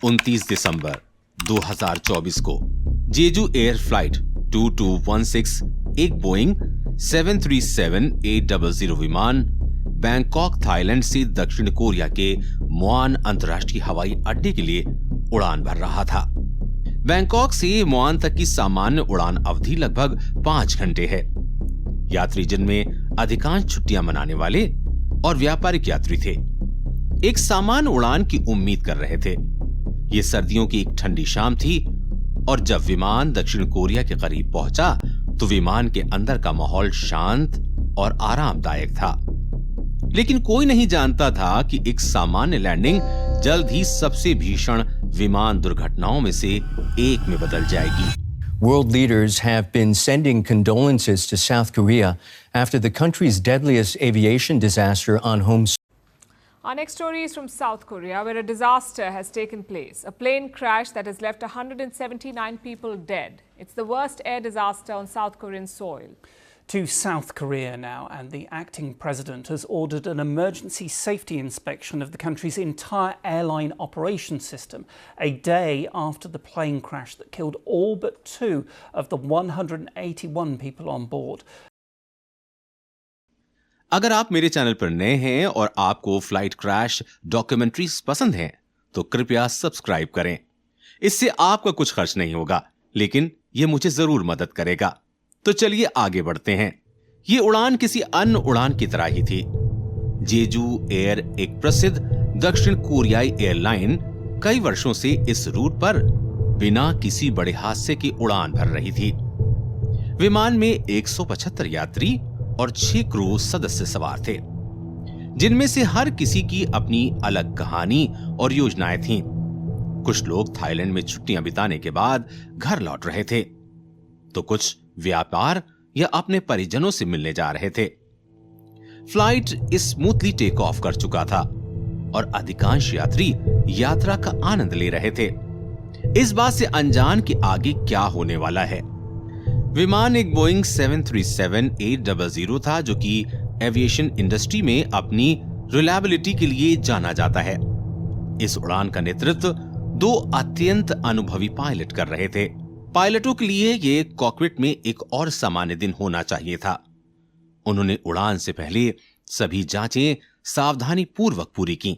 29 दिसंबर 2024 को जेजू Air flight 2216 एक Boeing 737-800 विमान बैंकॉक थाईलैंड से दक्षिण कोरिया के मुआन अंतर्राष्ट्रीय हवाई अड्डे के लिए उड़ान भर रहा था। बैंकॉक से मुआन तक की सामान्य उड़ान अवधि लगभग 5 घंटे है। यात्री जिनमें अधिकांश छुट्टियां मनाने वाले और व्यापारिक यात्री थे, एक सामान्य उड़ान की उम्मीद कर रहे थे। ये सर्दियों की एक ठंडी शाम थी और जब विमान दक्षिण कोरिया के करीब पहुंचा तो विमान के अंदर का माहौल शांत और आरामदायक था। लेकिन कोई नहीं जानता था कि एक सामान्य लैंडिंग जल्द ही सबसे भीषण विमान दुर्घटनाओं में से एक में बदल जाएगी। World leaders have been sending condolences to South Korea after the country's deadliest aviation disaster on home soil. Our next story is from South Korea, where a disaster has taken place. A plane crash that has left 179 people dead. It's the worst air disaster on South Korean soil. To South Korea now, and the acting president has ordered an emergency safety inspection of the country's entire airline operation system, a day after the plane crash that killed all but 2 of the 181 people on board. अगर आप मेरे channel पर नए हैं और आपको flight crash documentaries पसंद हैं, तो कृपया सब्सक्राइब करें। इससे आपका कुछ खर्च नहीं होगा, लेकिन यह मुझे जरूर मदद करेगा। तो चलिए आगे बढ़ते हैं। ये उड़ान किसी अन्य उड़ान की तरह ही थी। जेजू एयर एक प्रसिद्ध दक्षिण कोरियाई एयरलाइन कई वर्षों से इस रूट पर बिना किसी बड़े हादसे की उड़ान भर रही थी। विमान में 175 यात्री और 6 क्रू सदस्य सवार थे, जिनमें से हर किसी की अपनी अलग कहानी और योजनाएं थीं। कुछ लोग थाईलैंड में छुट्टियां बिताने के बाद घर लौट रहे थे, तो कुछ व्यापार या अपने परिजनों से मिलने जा रहे थे। फ्लाइट स्मूथली टेक ऑफ कर चुका था और अधिकांश यात्री यात्रा का आनंद ले रहे थे, इस बात से अनजान कि आगे क्या होने वाला है। विमान एक बोइंग 737-800 था, जो कि एविएशन इंडस्ट्री में अपनी रिलायबिलिटी के लिए जाना जाता है। इस उड़ान का नेतृत्व 2 अत्यंत अनुभवी पायलट कर रहे थे। पायलटों के लिए ये कॉकपिट में एक और सामान्य दिन होना चाहिए था। उन्होंने उड़ान से पहले सभी जांचें सावधानी पूर्वक पूरी की,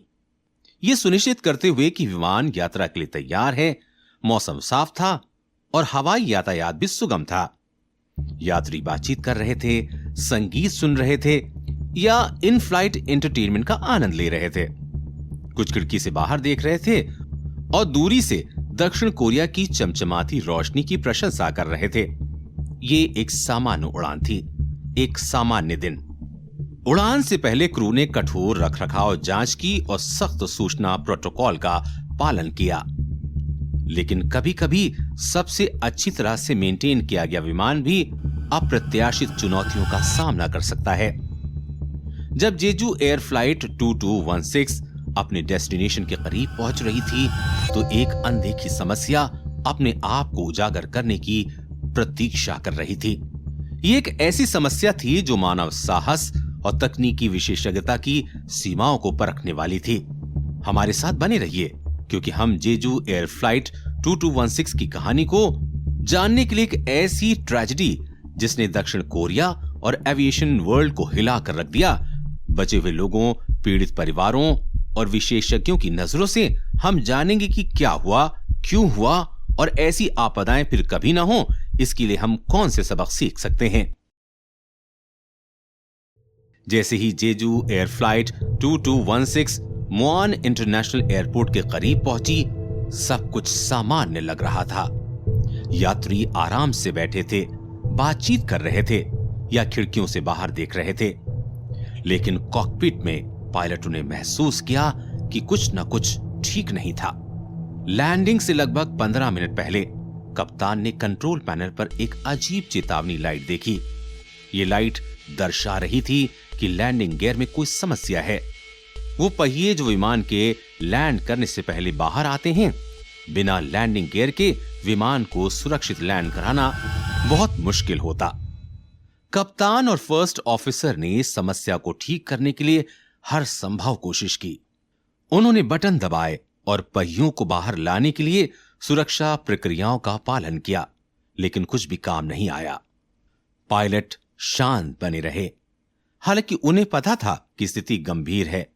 ये सुनिश्चित करते हुए कि विमान यात्रा के लिए तैयार है। मौसम साफ था और हवाई यातायात भी सुगम था। यात्री बातचीत कर रहे थे, संगीत सुन रहे थे या इन फ्लाइट एंटरटेनमेंट का आनंद ले रहे थे। कुछ खिड़की से बाहर देख रहे थे और दूरी से दक्षिण कोरिया की चमचमाती रोशनी की प्रशंसा कर रहे थे। ये एक सामान्य उड़ान थी, एक सामान्य दिन। उड़ान से पहले क्रू ने कठोर रखरखाव जांच की और सख्त सूचना प्रोटोकॉल का पालन किया। लेकिन कभी-कभी सबसे अच्छी तरह से मेंटेन किया गया विमान भी अप्रत्याशित चुनौतियों का सामना कर सकता है। जब जेजू एयर फ्लाइट 2216 अपने डेस्टिनेशन के करीब पहुंच रही थी, तो एक अनदेखी समस्या अपने आप को उजागर करने की प्रतीक्षा कर रही थी। ये एक ऐसी समस्या थी जो मानव साहस और तकनीकी विशेषज्ञता की सीमाओं को परखने वाली थी। हमारे साथ बने रहिए, क्योंकि हम जेजू एयर फ्लाइट 2216 की कहानी को जानने के लिए एक ऐसी ट्रेजेडी जिसने दक्षिण कोरिया और एविएशन वर्ल्ड को हिला कर रख दिया, बचे हुए लोगों, पीड़ित परिवारों और विशेषज्ञों की नजरों से हम जानेंगे कि क्या हुआ, क्यों हुआ और ऐसी आपदाएं फिर कभी ना हो, इसके लिए हम कौन से सबक सीख सकते हैं। जैसे ही Jeju Air flight 2216 Muan International Airport के करीब पहुंची, सब कुछ सामान्य लग रहा था। यात्री आराम से बैठे थे, बातचीत कर रहे थे या खिड़कियों से बाहर देख रहे थे। लेकिन कॉकपिट में पायलटों ने महसूस किया कि कुछ न कुछ ठीक नहीं था। लैंडिंग से लगभग 15 मिनट पहले कप्तान ने कंट्रोल पैनल पर एक अजीब चेतावनी लाइट देखी। ये लाइट दर्शा रही थी कि लैंडिंग गियर में कोई समस्या है। वो पहिए जो विमान के लैंड करने से पहले बाहर आते हैं, बिना लैंडिंग गियर के विमान को सुरक्षित लैंड कराना बहुत मुश्किल होता। कप्तान और फर्स्ट ऑफिसर ने समस्या को ठीक करने के लिए हर संभव कोशिश की। उन्होंने बटन दबाए और पहियों को बाहर लाने के लिए सुरक्षा प्रक्रियाओं का पालन किया, लेकिन कुछ भी काम नहीं आया। पायलट शांत बने रहे, हालांकि उन्हें पता था कि स्थिति गंभीर है।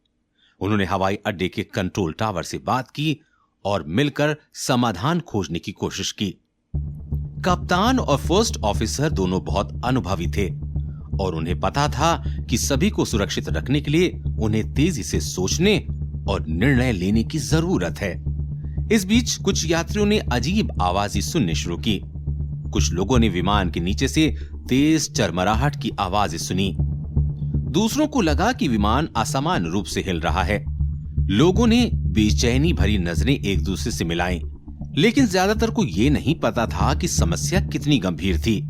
उन्होंने हवाई अड्डे के कंट्रोल टावर से बात की और मिलकर समाधान खोजने की कोशिश की। कप्तान और फर्स्ट ऑफिसर दोनों बहुत अनुभवी थे और उन्हें पता था कि सभी को सुरक्षित रखने के लिए उन्हें तेजी से सोचने और निर्णय लेने की जरूरत है। इस बीच कुछ यात्रियों ने अजीब आवाजें सुननी शुरू की। कुछ लोगों ने विमान के नीचे से तेज चरमराहट की आवाजें सुनी। दूसरों को लगा कि विमान असामान्य रूप से हिल रहा है। लोगों ने बेचैनी भरी नजरें एक दूसरे से मिलाईं, लेकिन ज्यादातर को यह नहीं पता था कि समस्या कितनी गंभीर थी।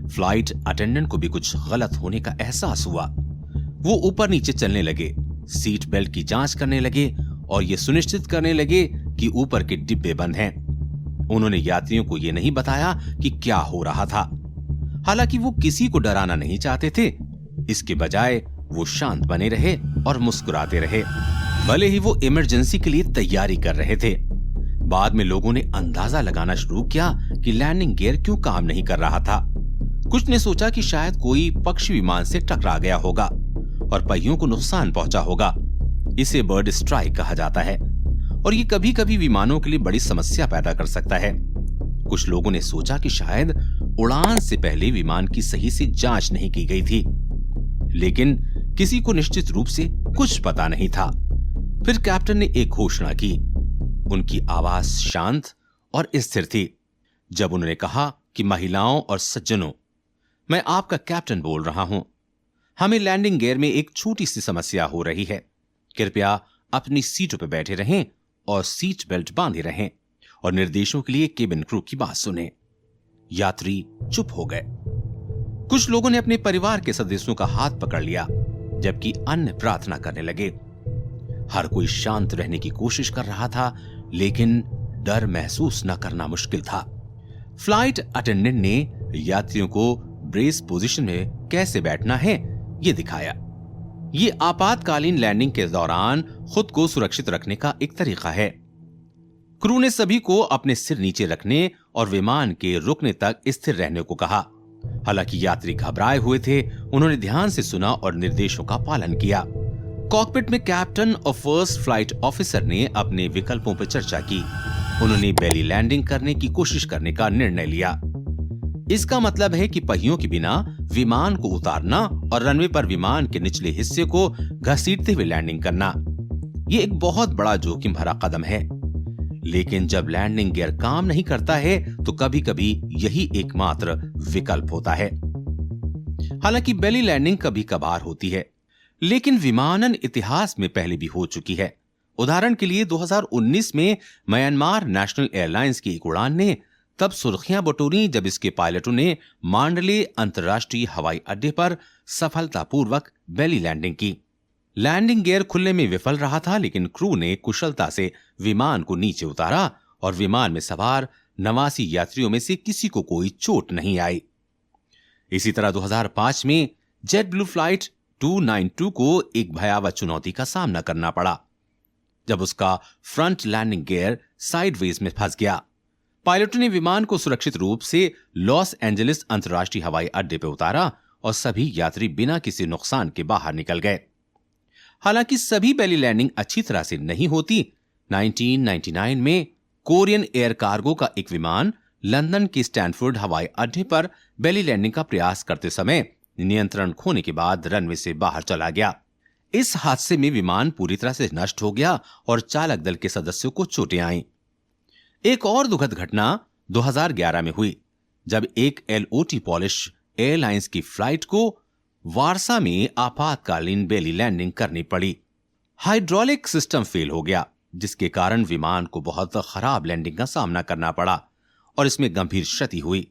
फ्लाइट अटेंडेंट को भी कुछ गलत होने का एहसास हुआ। वो ऊपर नीचे चलने लगे, सीट बेल्ट की जांच करने लगे और ये सुनिश्चित करने लगे कि ऊपर के डिब्बे बंद हैं। उन्होंने यात्रियों को यह नहीं बताया कि क्या हो रहा था। हालांकि वो किसी को डराना नहीं चाहते थे। इसके बजाय वो शांत बने रहे और मुस्कुराते रहे, भले ही वो इमरजेंसी के लिए तैयारी कर रहे थे। बाद में लोगों ने अंदाजा लगाना शुरू किया कि लैंडिंग गियर क्यों काम नहीं कर रहा था। कुछ ने सोचा कि शायद कोई पक्षी विमान से टकरा गया होगा और पहियों को नुकसान पहुंचा होगा। इसे बर्ड स्ट्राइक कहा जाता है और ये कभी कभी विमानों के लिए बड़ी समस्या पैदा कर सकता है। कुछ लोगों ने सोचा कि शायद उड़ान से पहले विमान की सही से जांच नहीं की गई थी, लेकिन किसी को निश्चित रूप से कुछ पता नहीं था। फिर कैप्टन ने एक घोषणा की। उनकी आवाज शांत और स्थिर थी जब उन्होंने कहा कि महिलाओं और सज्जनों, मैं आपका कैप्टन बोल रहा हूं। हमें लैंडिंग गियर में एक छोटी सी समस्या हो रही है। कृपया अपनी सीटों पर बैठे रहें और सीट बेल्ट बांधे रहें और निर्देशों के लिए केबिन क्रू की बात सुने। यात्री चुप हो गए। कुछ लोगों ने अपने परिवार के सदस्यों का हाथ पकड़ लिया, जबकि अन्य प्रार्थना करने लगे। हर कोई शांत रहने की कोशिश कर रहा था, लेकिन डर महसूस न करना मुश्किल था। फ्लाइट अटेंडेंट ने यात्रियों को ब्रेस पोजीशन में कैसे बैठना है ये दिखाया। ये आपातकालीन लैंडिंग के दौरान खुद को सुरक्षित रखने का एक तरीका है। क्रू ने सभी को अपने सिर नीचे रखने और विमान के रुकने तक स्थिर रहने को कहा। हालांकि यात्री घबराए हुए थे, उन्होंने ध्यान से सुना और निर्देशों का पालन किया। कॉकपिट में कैप्टन और फर्स्ट फ्लाइट ऑफिसर ने अपने विकल्पों पर चर्चा की। उन्होंने बेली लैंडिंग करने की कोशिश करने का निर्णय लिया। इसका मतलब है कि पहियों के बिना विमान को उतारना और रनवे पर विमान के निचले हिस्से को घसीटते हुए लैंडिंग करना। यह एक बहुत बड़ा जोखिम भरा कदम है, लेकिन जब लैंडिंग गियर काम नहीं करता है तो कभी कभी यही एकमात्र विकल्प होता है। हालांकि बेली लैंडिंग कभी कभार होती है, लेकिन विमानन इतिहास में पहले भी हो चुकी है। उदाहरण के लिए 2019 में म्यांमार नेशनल एयरलाइंस की एक उड़ान ने तब सुर्खियां बटोरी जब इसके पायलटों ने मांडले अंतर्राष्ट्रीय हवाई अड्डे पर सफलतापूर्वक बेली लैंडिंग की। लैंडिंग गियर खुलने में विफल रहा था, लेकिन क्रू ने कुशलता से विमान को नीचे उतारा और विमान में सवार 89 यात्रियों में से किसी को कोई चोट नहीं आई। इसी तरह 2005 में जेट ब्लू फ्लाइट 292 को एक भयावह चुनौती का सामना करना पड़ा जब उसका फ्रंट लैंडिंग गियर साइडवेज में फंस गया। पायलटों ने विमान को सुरक्षित रूप से लॉस एंजलिस अंतर्राष्ट्रीय हवाई अड्डे पर उतारा और सभी यात्री बिना किसी नुकसान के बाहर निकल गए। हालांकि सभी बेली लैंडिंग अच्छी तरह से नहीं होती। 1999 में कोरियन एयर कार्गो का एक विमान लंदन के स्टैनफोर्ड हवाई अड्डे पर बेली लैंडिंग का प्रयास करते समय नियंत्रण खोने के बाद रनवे से बाहर चला गया। इस हादसे में विमान पूरी तरह से नष्ट हो गया और चालक दल के सदस्यों को चोटें आईं। एक और दुखद घटना 2011 में हुई जब एक LOT पॉलिश एयरलाइंस की फ्लाइट को वारसा में आपातकालीन बेली लैंडिंग करनी पड़ी। हाइड्रोलिक सिस्टम फेल हो गया, जिसके कारण विमान को बहुत खराब लैंडिंग का सामना करना पड़ा और इसमें गंभीर क्षति हुई।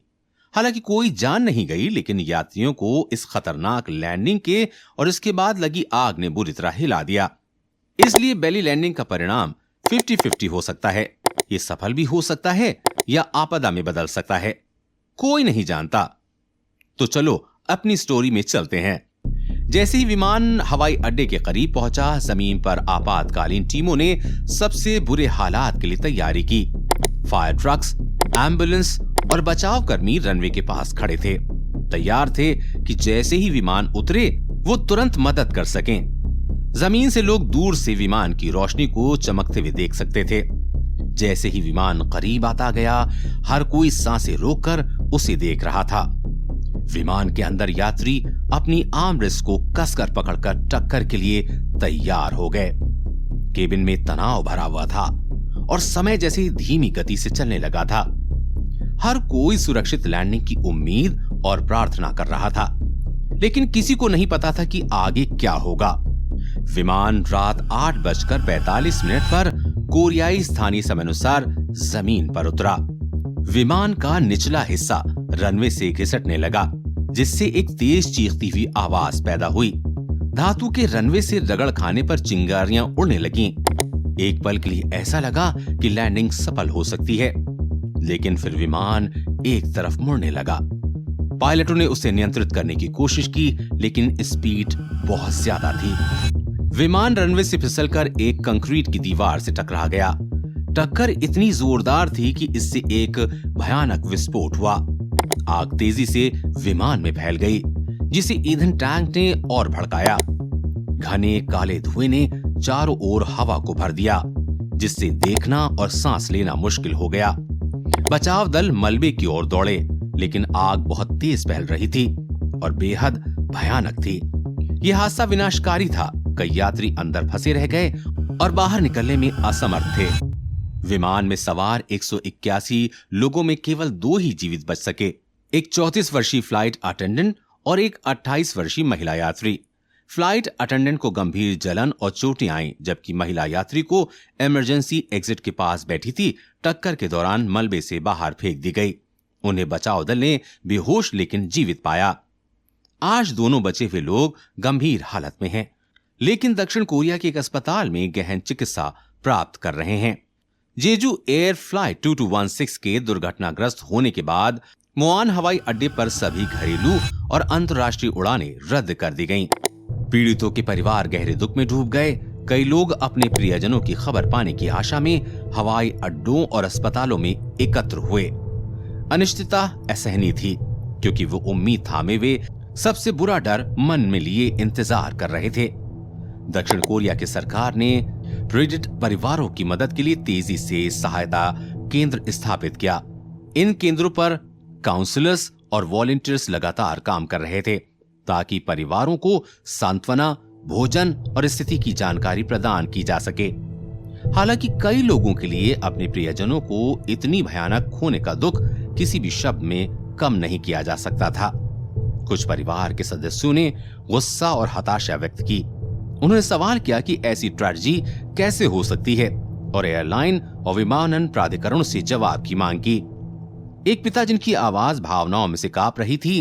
हालांकि कोई जान नहीं गई, लेकिन यात्रियों को इस खतरनाक लैंडिंग के और इसके बाद लगी आग ने बुरी तरह हिला दिया। इसलिए बेली लैंडिंग का परिणाम 50-50 हो सकता है। ये सफल भी हो सकता है या आपदा में बदल सकता है, कोई नहीं जानता। तो चलो अपनी स्टोरी में चलते हैं। जैसे ही विमान हवाई अड्डे के करीब पहुंचा, जमीन पर आपातकालीन टीमों ने सबसे बुरे हालात के लिए तैयारी की। फायर ट्रक्स, एम्बुलेंस और बचाव कर्मी रनवे के पास खड़े थे, तैयार थे कि जैसे ही विमान उतरे वो तुरंत मदद कर सकें। जमीन से लोग दूर से विमान की रोशनी को चमकते हुए देख सकते थे। जैसे ही विमान करीब आता गया, हर कोई सांसें रोककर उसे देख रहा था। विमान के अंदर यात्री अपनी आर्मरेस्ट को कसकर पकड़कर टक्कर के लिए तैयार हो गए। केबिन में तनाव भरा हुआ था और समय जैसे ही धीमी गति से चलने लगा था। हर कोई सुरक्षित लैंडिंग की उम्मीद और प्रार्थना कर रहा था, लेकिन किसी को नहीं पता था कि आगे क्या होगा। विमान रात 8:45 पर कोरियाई स्थानीय समयानुसार जमीन पर उतरा। विमान का निचला हिस्सा रनवे से घिसटने लगा, जिससे एक तेज चीखती हुई आवाज पैदा हुई। धातु के रनवे से रगड़ खाने पर चिंगारियां उड़ने लगीं। एक पल के लिए ऐसा लगा कि लैंडिंग सफल हो सकती है, लेकिन फिर विमान एक तरफ मुड़ने लगा। पायलटों ने उसे नियंत्रित करने की कोशिश की, लेकिन स्पीड बहुत ज्यादा थी। विमान रनवे से फिसलकर एक कंक्रीट की दीवार से टकरा गया। टक्कर इतनी जोरदार थी कि इससे एक भयानक विस्फोट हुआ। आग तेजी से विमान में फैल गई, जिसे ईंधन टैंक ने और भड़काया। घने काले धुएं ने चारों ओर हवा को भर दिया, जिससे देखना और सांस लेना मुश्किल हो गया। बचाव दल मलबे की ओर दौड़े, लेकिन आग बहुत तेज फैल रही थी और बेहद भयानक थी। यह हादसा विनाशकारी था। कई यात्री अंदर फंसे रह गए और बाहर निकलने में असमर्थ थे। विमान में सवार 181 लोगों में केवल 2 ही जीवित बच सके, एक 34 वर्षीय फ्लाइट अटेंडेंट और एक 28 वर्षीय महिला यात्री। फ्लाइट अटेंडेंट को गंभीर जलन और चोटें आईं, जबकि महिला यात्री को इमरजेंसी एग्जिट के पास बैठी थी, टक्कर के दौरान मलबे से बाहर फेंक दी गई। उन्हें बचाव दल ने बेहोश लेकिन जीवित पाया। आज दोनों बचे हुए लोग गंभीर हालत में हैं, लेकिन दक्षिण कोरिया के एक अस्पताल में गहन चिकित्सा प्राप्त कर रहे हैं। जेजू एयर फ्लाइट 2216 के दुर्घटनाग्रस्त होने के बाद मोआन हवाई अड्डे पर सभी घरेलू और अंतर्राष्ट्रीय उड़ानें रद्द कर दी गईं। पीड़ितों के परिवार गहरे दुख में डूब गए। कई लोग अपने प्रियजनों की खबर पाने की आशा में हवाई अड्डों और अस्पतालों में एकत्र हुए। अनिश्चितता असहनीय थी, क्योंकि वो उम्मीद थामे वे सबसे बुरा डर मन में लिए इंतजार कर रहे थे। दक्षिण कोरिया की सरकार ने पीड़ित परिवारों की मदद के लिए तेजी से सहायता केंद्र स्थापित किया। इन केंद्रों पर काउंसलर्स और वॉलंटियर्स लगातार काम कर रहे थे, ताकि परिवारों को सांत्वना, भोजन और स्थिति की जानकारी प्रदान की जा सके। हालांकि कई लोगों के लिए अपने प्रियजनों को इतनी भयानक खोने का दुख किसी भी शब्द में कम नहीं किया जा सकता था। कुछ परिवार के सदस्यों ने गुस्सा और हताशा व्यक्त की। उन्होंने सवाल किया कि ऐसी ट्रेजेडी कैसे हो सकती है, और एयरलाइन और विमानन प्राधिकरणों से जवाब की मांग की। एक पिता, जिनकी आवाज भावनाओं में से कांप रही थी,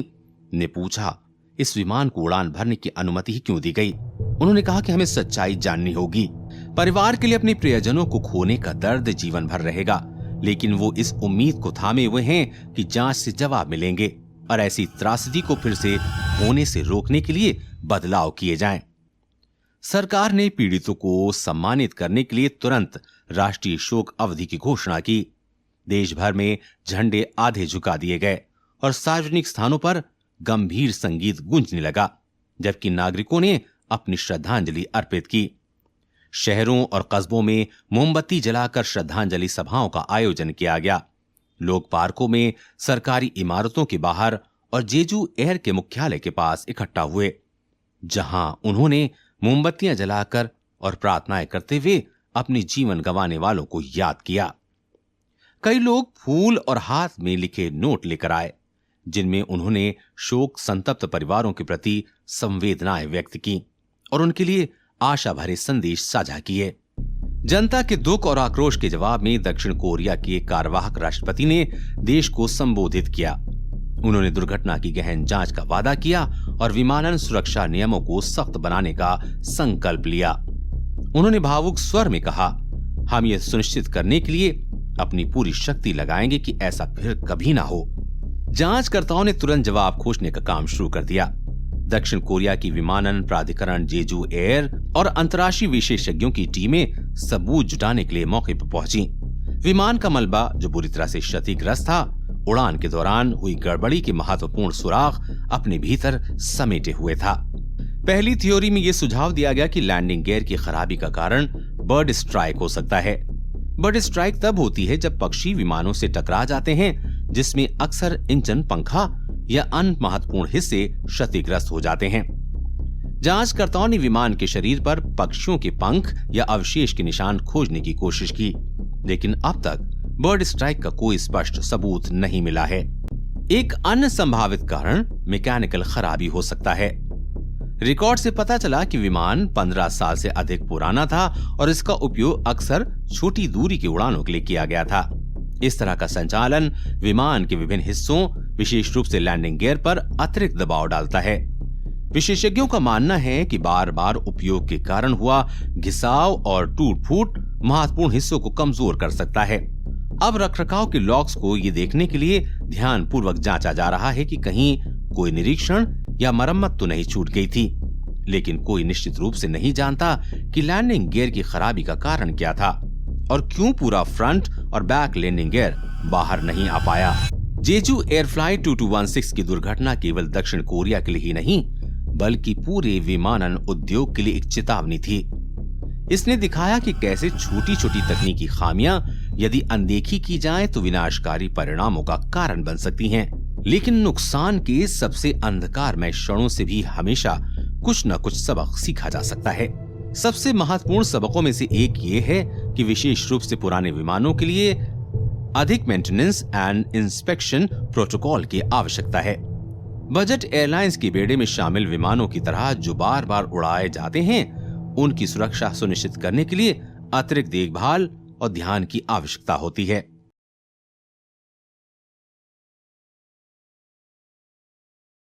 ने पूछा, इस विमान को उड़ान भरने की अनुमति ही क्यों दी गई? उन्होंने कहा कि हमें सच्चाई जाननी होगी। परिवार के लिए अपने प्रियजनों को खोने का दर्द जीवन भर रहेगा, लेकिन वो इस उम्मीद को थामे हुए हैं कि जांच से जवाब मिलेंगे और ऐसी त्रासदी को फिर से होने से रोकने के लिए बदलाव किए जाएं। सरकार ने पीड़ितों को सम्मानित करने के लिए तुरंत राष्ट्रीय शोक अवधि की घोषणा की। देश भर में झंडे आधे झुका दिए गए और सार्वजनिक स्थानों पर गंभीर संगीत गूंजने लगा, जबकि नागरिकों ने अपनी श्रद्धांजलि अर्पित की। शहरों और कस्बों में मोमबत्ती जलाकर श्रद्धांजलि सभाओं का आयोजन किया गया। लोग पार्कों में, सरकारी इमारतों के बाहर और जेजू एयर के मुख्यालय के पास इकट्ठा हुए, जहां उन्होंने मोमबत्तियां जलाकर और प्रार्थनाएं करते हुए अपने जीवन गंवाने वालों को याद किया। कई लोग फूल और हाथ में लिखे नोट लेकर आए, जिनमें उन्होंने शोक संतप्त परिवारों के प्रति संवेदनाएं व्यक्त की और उनके लिए आशा भरे संदेश साझा किए। जनता के दुख और आक्रोश के जवाब में दक्षिण कोरिया के कार्यवाहक राष्ट्रपति ने देश को संबोधित किया। उन्होंने दुर्घटना की गहन जांच का वादा किया और विमानन सुरक्षा नियमों को सख्त बनाने का संकल्प लिया। उन्होंने भावुक स्वर में कहा, हम यह सुनिश्चित करने के लिए अपनी पूरी शक्ति लगाएंगे कि ऐसा फिर कभी ना हो। जांचकर्ताओं ने तुरंत जवाब खोजने का काम शुरू कर दिया। दक्षिण कोरिया की विमानन प्राधिकरण जेजू एयर और अंतर्राष्ट्रीय विशेषज्ञों की टीमें सबूत जुटाने के लिए मौके पर पहुंची। विमान का मलबा जो बुरी तरह से क्षतिग्रस्त था, उड़ान के दौरान हुई गड़बड़ी के महत्वपूर्ण सुराग अपने भीतर समेटे हुए था। पहली थ्योरी में यह सुझाव दिया गया कि लैंडिंग गियर की खराबी का कारण बर्ड स्ट्राइक हो सकता है। बर्ड स्ट्राइक तब होती है जब पक्षी विमानों से टकरा जाते हैं, जिसमें अक्सर इंजन, पंखा या अन्य महत्वपूर्ण हिस्से क्षतिग्रस्त हो जाते हैं। जांचकर्ताओं ने विमान के शरीर पर पक्षियों के पंख या अवशेष के निशान खोजने की कोशिश की, लेकिन अब तक बर्ड स्ट्राइक का कोई स्पष्ट सबूत नहीं मिला है। एक अन्य संभावित कारण मैकेनिकल खराबी हो सकता है। रिकॉर्ड से पता चला कि विमान 15 साल से अधिक पुराना था और इसका उपयोग अक्सर छोटी दूरी की उड़ानों के लिए किया गया था। इस तरह का संचालन विमान के विभिन्न हिस्सों, विशेष रूप से लैंडिंग गियर पर अतिरिक्त दबाव डालता है। विशेषज्ञों का मानना है कि बार बार उपयोग के कारण हुआ घिसाव और टूट-फूट महत्वपूर्ण हिस्सों को कमजोर कर सकता है। अब रखरखाव के लॉग्स को ये देखने के लिए ध्यानपूर्वक जांचा जा रहा है कि कहीं कोई निरीक्षण या मरम्मत तो नहीं छूट गई थी, लेकिन कोई निश्चित रूप से नहीं जानता कि लैंडिंग गियर की खराबी का कारण क्या था और क्यों पूरा फ्रंट और बैक लैंडिंग गियर बाहर नहीं आ पाया। जेजू एयर फ्लाइट 2216 की दुर्घटना केवल दक्षिण कोरिया के लिए ही नहीं, बल्कि पूरे विमानन उद्योग के लिए एक चेतावनी थी। इसने दिखाया कि कैसे छोटी छोटी तकनीकी खामियां यदि अनदेखी की जाएं तो विनाशकारी परिणामों का कारण बन सकती हैं। लेकिन नुकसान के सबसे अंधकारमय क्षणों से भी हमेशा कुछ न कुछ सबक सीखा जा सकता है। सबसे महत्वपूर्ण सबकों में से एक ये है कि विशेष रूप से पुराने विमानों के लिए अधिक मेंटेनेंस एंड इंस्पेक्शन प्रोटोकॉल की आवश्यकता है। बजट एयरलाइंस के बेड़े में शामिल विमानों की तरह जो बार बार उड़ाए जाते हैं, उनकी सुरक्षा सुनिश्चित करने के लिए अतिरिक्त देखभाल और ध्यान की आवश्यकता होती है।